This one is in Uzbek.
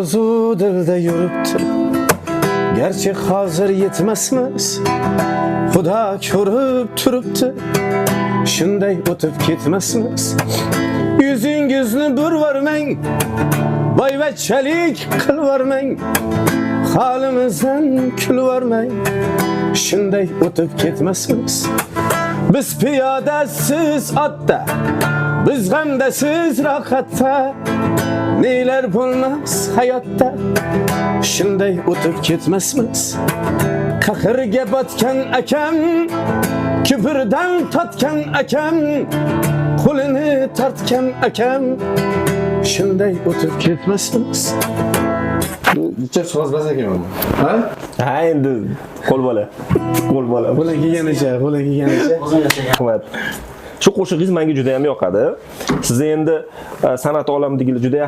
orzu dilde yürüptü. Gerçi hazır yetmezmiz, Xudo ko'rib turibdi. Shunday o'tib ketmasmiz. Yüzüngizni burvormang, boyvachchalik qilvormang. Halimizdan kulvormang. Shunday o'tib ketmasmiz. Biz piyoda, siz otda, biz g'amda, siz rohatda. Nelar bo'lmas hayotda, shunday o'tib ketmasmiz. Qahirga botgan akam, kibrdan totgan akam, qo'lini tortgan akam, shunday o'tib ketmasmiz. Necha so'zbaz ekan bu? Ha? Ha, endi qo'l bola. Qo'l bola. Qo'lga kelganicha. Rahmat. Shu qo'shig'ingiz menga juda ham yoqadi. Siz endi san'at olamidagi juda